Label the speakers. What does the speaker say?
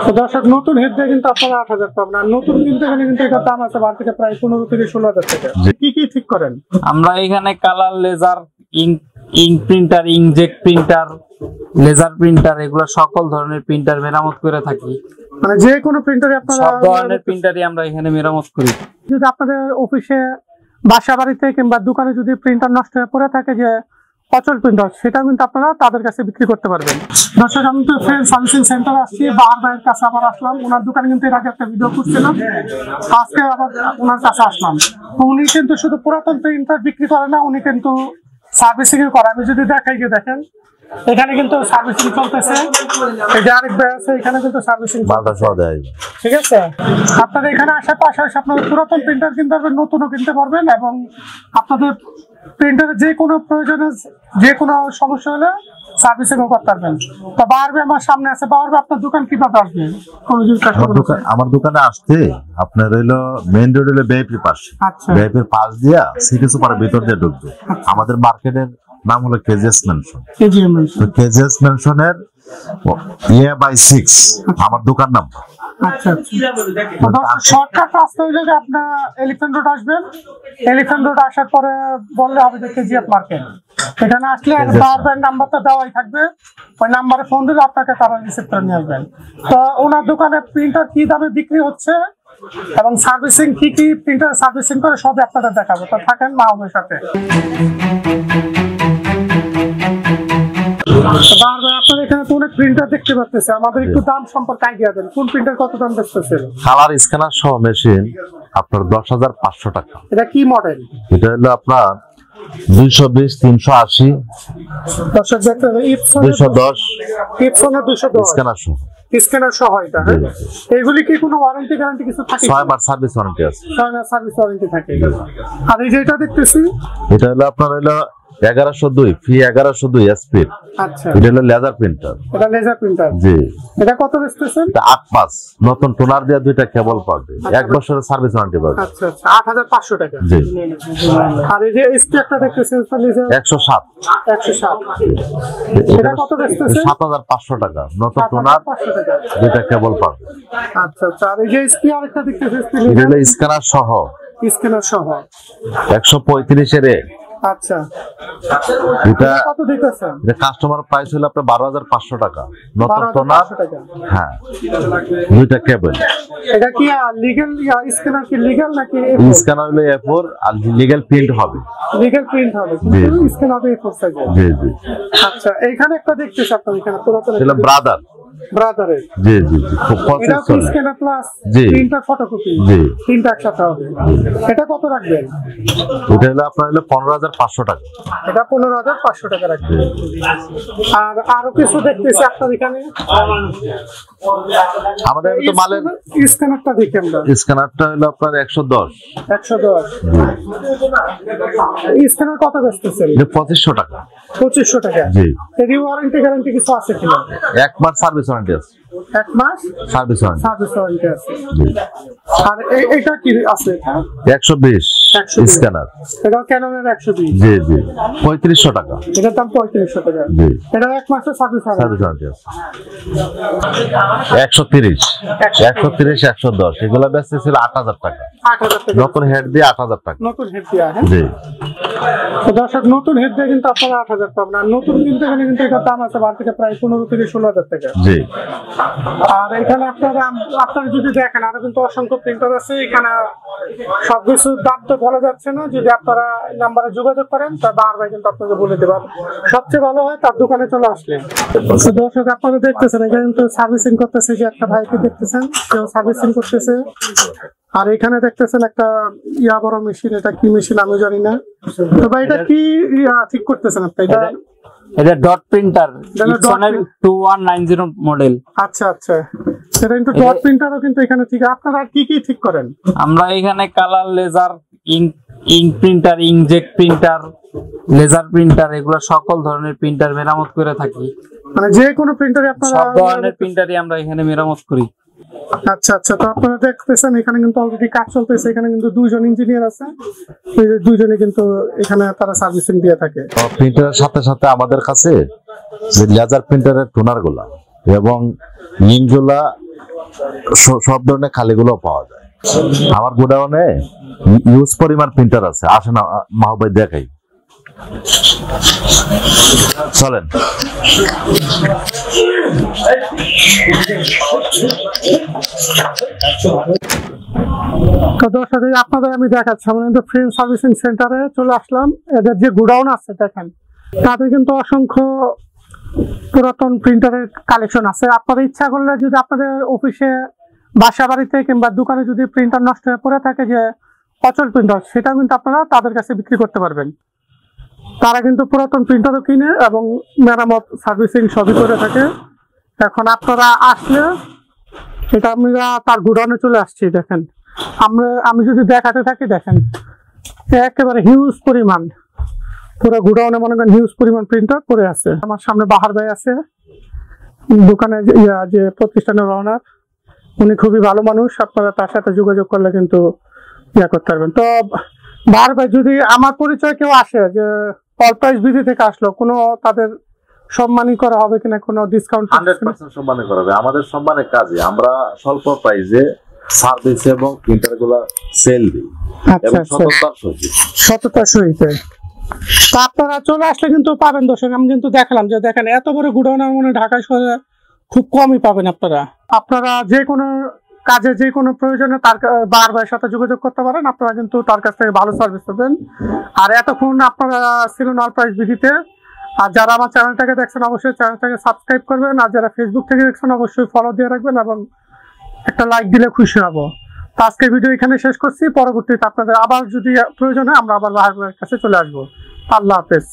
Speaker 1: তো দর্শক, নতুন হেড দিয়ে কিন্তু আপনারা 8,000 পাবেন, আর নতুন কিনতে গেলে কিন্তু এটার দাম আছে মার্কেটে প্রায় 15 থেকে 16,000 টাকা। কি কি ঠিক করেন?
Speaker 2: আমরা এখানে colour, laser, ink printer, inkjet printer, laser printer, এগুলো সকল ধরনের প্রিন্টার মেরামত করে থাকি।
Speaker 1: মানে যে কোনো প্রিন্টারই আপনারা,
Speaker 2: সব ধরনের প্রিন্টারই আমরা এখানে মেরামত করি।
Speaker 1: যদি আপনাদের অফিসে, বাসা বাড়িতে কিংবা দোকানে যদি প্রিন্টার নষ্ট হয়ে পড়ে থাকে, যে অচল প্রিন্টার, সেটা কিন্তু আপনারা তাদের কাছে বিক্রি করতে পারবেন। দর্শক, আমি তো ফ্রেন্ড সার্ভিসিং সেন্টারে আসছি, বাহার ভাইয়ের কাছে আবার আসলাম। ওনার দোকানে কিন্তু এর আগে একটা ভিডিও করছিলাম, আজকে আবার ওনার কাছে আসলাম। তো উনি কিন্তু শুধু পুরাতন প্রিন্টার বিক্রি করে না, উনি কিন্তু সার্ভিসিং এর করে। আমি যদি দেখাই, যে দেখেন এখানে কিন্তু সার্ভিসিং চলতেছে, এই যে আরেক ভাই আছে, এখানে কিন্তু সার্ভিসিং ঠিক আছে। আপনারা এখানে আসার পাশাপাশি আপনাদের পুরাতন প্রিন্টার কিনতে পারবেন, নতুনও কিনতে পারবেন, এবং আপনাদের প্রিন্টারের যে কোনো প্রয়োজনে, যে কোনো সমস্যা হলে সার্ভিসিংও করতে পারবেন। তো বারবে আমার সামনে আছে, বারবে আপনার দোকান কিভাবে আসবে?
Speaker 3: আমার দোকানে আসতে আপনার হইলো মেইন রোড হইলো বেআইপি পাশ, বেআইপির পাশ দিয়া সিটি সুপারের ভিতর দিয়ে ঢুকবে। আমাদের মার্কেটের নাম হলো কেজিএস মেনশন। কেজিএস মেনশনের A/6 আমার দোকান নাম্বার।
Speaker 1: আচ্ছা, শর্টকাট রাস্তা হইলে যে আপনার এলিফ্যান্ট রোড আসবেন, এলিফ্যান্ট রোড আসার পরে বললে হবে যে কেজিএফ মার্কেট। এখানে আসলে বারবার নাম্বারটা দেওয়াই থাকবে, ওই নাম্বারে ফোন দিলে আপনাকে তারা রিসিভ করে নিয়ে আসবেন। তো ওনার দোকানে প্রিন্টার কি দামে বিক্রি হচ্ছে এবং সার্ভিসিং কি কি প্রিন্টার সার্ভিসিং করে সব আপনাদের দেখাবো। তো থাকেন মাহবুবের সাথে। আপনার এখানে তো অনেক প্রিন্টার দেখতে পাচ্ছেন, আমাদের একটু দাম সম্পর্কে আইডিয়া দেন। কোন প্রিন্টার কত দাম বেচতেছেন?
Speaker 3: কালার স্ক্যানার সহ মেশিন আপনার 10,500 টাকা।
Speaker 1: এটা কি মডেল?
Speaker 3: এটা হলো আপনার 220, 380, 210 স্ক্যানার সহ।
Speaker 1: স্ক্যানার সহ এটা। এগুলি কি কোনো ওয়ারেন্টি গ্যারান্টি কিছু থাকে?
Speaker 3: 6 মাস সার্ভিস ওয়ারেন্টি আছে।
Speaker 1: 6 মাস সার্ভিস ওয়ারেন্টি থাকে। আর এই যে এটা দেখতেছি,
Speaker 3: এটা হলো আপনার হলো 1102 ফি 1102 স্পিড।
Speaker 1: আচ্ছা,
Speaker 3: এটা হলো লেজার প্রিন্টার।
Speaker 1: এটা লেজার প্রিন্টার।
Speaker 3: জি।
Speaker 1: এটা কত বেচতেছেন?
Speaker 3: এটা 8 মাস নতুন টোনার দিয়ে দুইটা কেবল পাবে, 1 বছরের সার্ভিস ওয়ারেন্টি পাবে।
Speaker 1: আচ্ছা আচ্ছা, 8,500 টাকা।
Speaker 3: জি।
Speaker 1: আর এই যে স্পেকটা দেখতেছেন,
Speaker 3: 107।
Speaker 1: এটা কত বেচতেছেন?
Speaker 3: 7,500 টাকা নতুন টোনার,
Speaker 1: 500 টাকা
Speaker 3: দুইটা কেবল পাবে।
Speaker 1: আচ্ছা আচ্ছা। আর এই যে স্পি আরেকটা দেখতেছেন,
Speaker 3: এটা হলো স্ক্যানার সহ,
Speaker 1: স্ক্যানার সহ
Speaker 3: 135 এর।
Speaker 1: আচ্ছা,
Speaker 3: এটা
Speaker 1: কত দিতেছেন?
Speaker 3: এটা কাস্টমার প্রাইস হলো আপনার 12,500 টাকা নতুন টোনার। হ্যাঁ, দুইটা কেবল।
Speaker 1: এটা কি লিগ্যাল স্ক্যানার? কি লিগ্যাল নাকি
Speaker 3: স্ক্যানার হলো A4 আর লিগ্যাল প্রিন্ট হবে?
Speaker 1: লিগ্যাল প্রিন্ট হবে, কিন্তু স্ক্যানার হবে A4 সাইজে।
Speaker 3: জি জি।
Speaker 1: আচ্ছা, এইখানে একটা দেখতেছি আপনার এখানে পুরাতন,
Speaker 3: এটা ব্রাদার।
Speaker 1: ব্রাদারের।
Speaker 3: জি জি জি, খুব
Speaker 1: এটা স্ক্যানার প্লাস প্রিন্টার ফটোকপি।
Speaker 3: জি,
Speaker 1: তিনটা একসাথে হবে। এটা কত রাখবেন?
Speaker 3: এটা হলো আপনার হলো 15,500 টাকা।
Speaker 1: এটা 15,500 টাকা রাখবেন। আর আরো কিছু দেখতেছি আপনার এখানে, আমাদের তো মালের স্ক্যানারটা দেখি আমরা।
Speaker 3: স্ক্যানারটা হলো আপনার 110।
Speaker 1: 110 স্ক্যানার কত বেচতেছেন?
Speaker 3: এটা 2500 টাকা।
Speaker 1: 2500 টাকা।
Speaker 3: জি।
Speaker 1: এর ওয়ারেন্টি গ্যারান্টি কিছু আছে কিনা?
Speaker 3: 1 মাস সার্ভিস ওয়ারেন্টি আছে।
Speaker 1: 1 মাস
Speaker 3: সার্ভিস
Speaker 1: ওয়ারেন্টি আছে।
Speaker 3: জি।
Speaker 1: আর এটা কি আছে?
Speaker 3: 120 স্ক্যানার।
Speaker 1: এটা ক্যাননের 120।
Speaker 3: জি জি, 3500 টাকা।
Speaker 1: এটার দাম 3500 টাকা।
Speaker 3: জি।
Speaker 1: এটা 1 মাসের সার্ভিস
Speaker 3: ওয়ারেন্টি আছে। 130, 110 এগুলা বেচতে ছিল 8,000 টাকা।
Speaker 1: 8,000 টাকা
Speaker 3: নতুন হেড দিয়ে 8,000 টাকা।
Speaker 1: নতুন হেড দিয়ে। হ্যাঁ
Speaker 3: জি।
Speaker 1: তো দর্শক, নতুন হেড দিয়ে কিন্তু আপনারা 8,000 পাবেন, আর নতুন কিনতে গেলে কিন্তু এটার দাম আছে মার্কেটে প্রায় 15 থেকে 16,000 টাকা।
Speaker 3: জি।
Speaker 1: আর এখানে আপনারা যদি দেখেন, আরো কিন্তু অসংখ্য প্রিন্টার আছে এখানে। সবকিছু দাম তো বলা যাচ্ছে না, যদি আপনারা নাম্বারে যোগাযোগ করেন তা বারবার কিন্তু আপনাকে বলে দেবেন। সবচেয়ে ভালো হয় তার দোকানে চলে আসলে। দর্শক, আপনারা দেখতেছেন এখানে কিন্তু সার্ভিসিং করতেছে, যে একটা ভাইকে দেখতেছেন কেউ সার্ভিসিং করতেছে। আর এখানে দেখতেছেন একটা বড় মেশিন, এটা কি মেশিন আমি জানি না। তো ভাই, এটা কি ঠিক করতেছেন আপনি?
Speaker 2: এটা ডট প্রিন্টার, ইপসনের 2190 মডেল।
Speaker 1: আচ্ছা আচ্ছা, এটা কিন্তু ডট প্রিন্টারও কিন্তু এখানে ঠিক। আপনারা আর কি কি ঠিক করেন?
Speaker 2: আমরা এখানে colour, laser, ink printer, inkjet printer, laser printer, এগুলো সকল ধরনের প্রিন্টার মেরামত করে থাকি।
Speaker 1: মানে যে কোনো প্রিন্টারই আপনারা?
Speaker 2: সব ধরনের প্রিন্টারই আমরা এখানে মেরামত করি।
Speaker 1: আচ্ছা আচ্ছা। তো আপনারা দেখতেছেন এখানে কিন্তু অলরেডি কাজ চলতেছে। এখানে কিন্তু 2জন ইঞ্জিনিয়ার আছে, এই দুইজনে কিন্তু এখানে তারা সার্ভিসিং দিয়ে থাকে।
Speaker 3: প্রিন্টারের সাথে সাথে আমাদের কাছে যে লেজার প্রিন্টারের টোনার গুলা এবং ইঙ্ক গুলা সব ধরনের খালিগুলো পাওয়া যায়। আমার গোডাউনে ইউজ পরিমাণ প্রিন্টার আছে, আসেন মাহবুব ভাই দেখাই, চলেন।
Speaker 1: তো দর্শক আপনাদের আমি দেখাচ্ছি, আমরা কিন্তু ফ্রেন্ড সার্ভিসিং সেন্টারে চলে আসলাম। এদের যে গোডাউন আছে দেখেন, তাদের কিন্তু অসংখ্য পুরাতন প্রিন্টারের কালেকশন আছে। আপনারা ইচ্ছা করলে যদি আপনাদের অফিসে, বাসা বাড়িতে কিংবা দোকানে যদি প্রিন্টার নষ্ট হয়ে পড়ে থাকে, যে অচল প্রিন্টার, সেটাও কিন্তু আপনারা তাদের কাছে বিক্রি করতে পারবেন। তারা কিন্তু পুরাতন প্রিন্টারও কিনে এবং মেরামত সার্ভিসিং সবই করে থাকে। এখন আপনারা আসলে এটা আমরা তার গোডাউনে চলে আসছি। দেখেন, আমি যদি দেখাতে থাকি, দেখেন একেবারে হিউজ পরিমাণ, পুরো গোডাউনে মনে করেন হিউজ পরিমাণ প্রিন্টার পড়ে আছে। আমার সামনে বাহার ভাই আছে, দোকানে যে প্রতিষ্ঠানের ওনার, উনি খুবই ভালো মানুষ। আপনারা তার সাথে যোগাযোগ করলে কিন্তু করতে পারবেন। তো বাহার ভাই, যদি আমার পরিচয় কেউ আসে যে অল প্রাইস বিধি থেকে আসলো, কোনো তাদের সম্মানই করা হবে কিনা, কোনো ডিসকাউন্ট?
Speaker 3: 100% সম্মানে করা হবে। আমাদের সম্মানের কাজে আমরা স্বল্প প্রাইসে সার্ভিস এবং প্রিন্টার গুলা সেল দিই এবং
Speaker 1: সততার সহিত। তো আপনারা চলে আসলে কিন্তু পাবেন। দর্শক, আমি কিন্তু দেখালাম যে দেখেন এত বড় গোডাউন মনে ঢাকা শহরে খুব কমই পাবেন। আপনারা যে কোনো কাজে, যে কোনো প্রয়োজনে তার বারবার সাথে যোগাযোগ করতে পারেন। আপনারা কিন্তু তার কাছ থেকে ভালো সার্ভিস পাবেন। আর এতক্ষণ আপনারা ছিলেন অল প্রাইস ভিডিওতে। আর যারা আমার চ্যানেলটাকে দেখছেন অবশ্যই চ্যানেলটাকে সাবস্ক্রাইব করবেন, আর যারা ফেসবুক থেকে দেখছেন অবশ্যই ফলো দিয়ে রাখবেন এবং একটা লাইক দিলে খুশি হবো। তো আজকের ভিডিও এখানে শেষ করছি। পরবর্তীতে আপনাদের আবার যদি প্রয়োজন হয় আমরা আবার বাহার ভাইয়ের কাছে চলে আসবো। আল্লাহ হাফেজ।